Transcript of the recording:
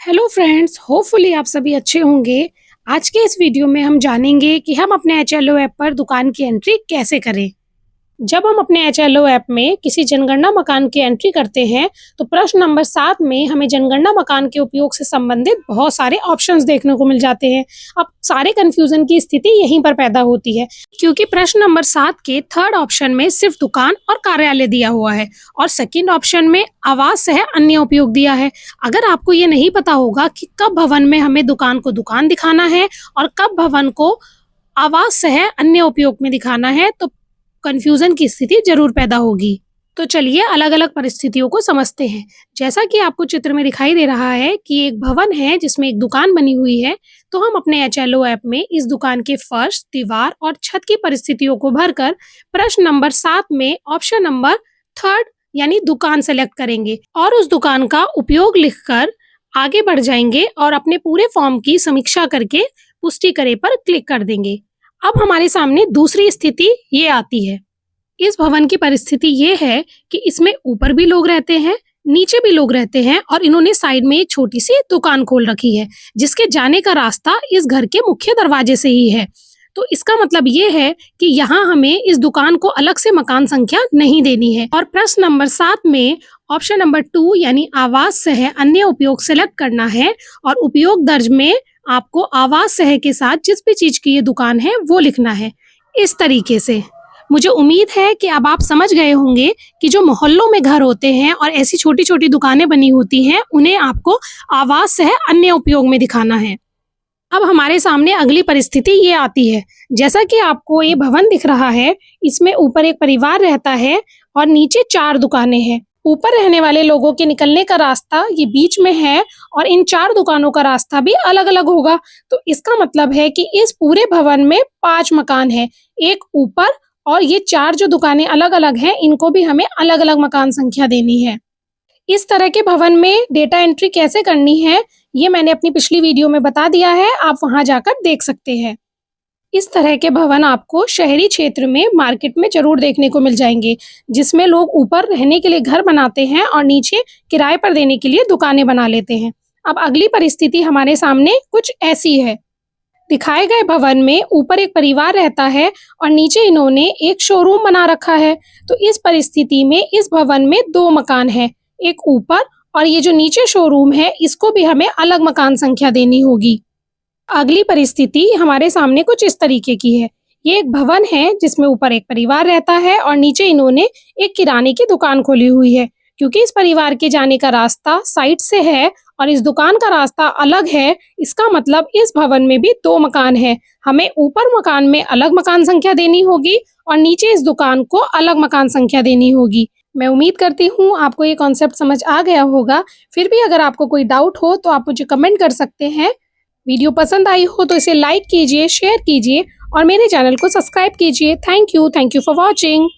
Hello friends, hopefully आप सभी अच्छे होंगे। आज के इस वीडियो में हम जानेंगे कि हम अपने एचएलओ ऐप पर दुकान की एंट्री कैसे करें। जब हम अपने एचएलओ ऐप में किसी जनगणना मकान की एंट्री करते हैं तो प्रश्न नंबर 7 में हमें जनगणना मकान के उपयोग से संबंधित बहुत सारे ऑप्शंस देखने को मिल जाते हैं। अब सारे कंफ्यूजन की स्थिति यहीं पर पैदा होती है, क्योंकि प्रश्न नंबर 7 के थर्ड ऑप्शन में सिर्फ दुकान और कार्यालय दिया हुआ है और सेकंड ऑप्शन में आवास सह अन्य उपयोग दिया है। अगर आपको ये नहीं पता होगा कि कब भवन में हमें दुकान को दुकान दिखाना है और कब भवन को आवास सह अन्य उपयोग में दिखाना है, तो कंफ्यूजन की स्थिति जरूर पैदा होगी। तो चलिए अलग अलग परिस्थितियों को समझते हैं। जैसा कि आपको चित्र में दिखाई दे रहा है कि एक भवन है जिसमें एक दुकान बनी हुई है, तो हम अपने एचएलओ ऐप में इस दुकान के फर्श, दीवार और छत की परिस्थितियों को भरकर प्रश्न नंबर 7 में ऑप्शन नंबर थर्ड यानी दुकान सेलेक्ट करेंगे और उस दुकान का उपयोग लिखकर आगे बढ़ जाएंगे और अपने पूरे फॉर्म की समीक्षा करके पुष्टि करे पर क्लिक कर देंगे। अब हमारे सामने दूसरी स्थिति ये आती है। इस भवन की परिस्थिति ये है कि इसमें ऊपर भी लोग रहते हैं, नीचे भी लोग रहते हैं और इन्होंने साइड में एक छोटी सी दुकान खोल रखी है जिसके जाने का रास्ता इस घर के मुख्य दरवाजे से ही है। तो इसका मतलब ये है कि यहाँ हमें इस दुकान को अलग से मकान संख्या नहीं देनी है और प्रश्न नंबर 7 में ऑप्शन नंबर 2 यानी आवास सह अन्य उपयोग सेलेक्ट करना है और उपयोग दर्ज में आपको आवास सह के साथ जिस भी चीज की ये दुकान है वो लिखना है। इस तरीके से मुझे उम्मीद है कि अब आप समझ गए होंगे कि जो मोहल्लों में घर होते हैं और ऐसी छोटी छोटी दुकानें बनी होती हैं, उन्हें आपको आवास सह अन्य उपयोग में दिखाना है। अब हमारे सामने अगली परिस्थिति ये आती है। जैसा कि आपको ये भवन दिख रहा है, इसमें ऊपर एक परिवार रहता है और नीचे 4 दुकानें हैं। ऊपर रहने वाले लोगों के निकलने का रास्ता ये बीच में है और इन 4 दुकानों का रास्ता भी अलग अलग होगा। तो इसका मतलब है कि इस पूरे भवन में 5 मकान हैं, एक ऊपर, और ये 4 जो दुकानें अलग अलग हैं इनको भी हमें अलग अलग मकान संख्या देनी है। इस तरह के भवन में डेटा एंट्री कैसे करनी है ये मैंने अपनी पिछली वीडियो में बता दिया है, आप वहां जाकर देख सकते हैं। इस तरह के भवन आपको शहरी क्षेत्र में मार्केट में जरूर देखने को मिल जाएंगे, जिसमें लोग ऊपर रहने के लिए घर बनाते हैं और नीचे किराए पर देने के लिए दुकानें बना लेते हैं। अब अगली परिस्थिति हमारे सामने कुछ ऐसी है। दिखाए गए भवन में ऊपर एक परिवार रहता है और नीचे इन्होंने एक शोरूम बना रखा है। तो इस परिस्थिति में इस भवन में 2 मकान हैं, एक ऊपर और ये जो नीचे शोरूम है इसको भी हमें अलग मकान संख्या देनी होगी। अगली परिस्थिति हमारे सामने कुछ इस तरीके की है। ये एक भवन है जिसमें ऊपर एक परिवार रहता है और नीचे इन्होंने एक किराने की दुकान खोली हुई है। क्योंकि इस परिवार के जाने का रास्ता साइड से है और इस दुकान का रास्ता अलग है, इसका मतलब इस भवन में भी 2 मकान हैं। हमें ऊपर मकान में अलग मकान संख्या देनी होगी और नीचे इस दुकान को अलग मकान संख्या देनी होगी। मैं उम्मीद करती हूँ आपको ये कॉन्सेप्ट समझ आ गया होगा। फिर भी अगर आपको कोई डाउट हो तो आप मुझे कमेंट कर सकते हैं। वीडियो पसंद आई हो तो इसे लाइक कीजिए, शेयर कीजिए और मेरे चैनल को सब्सक्राइब कीजिए। Thank you for watching.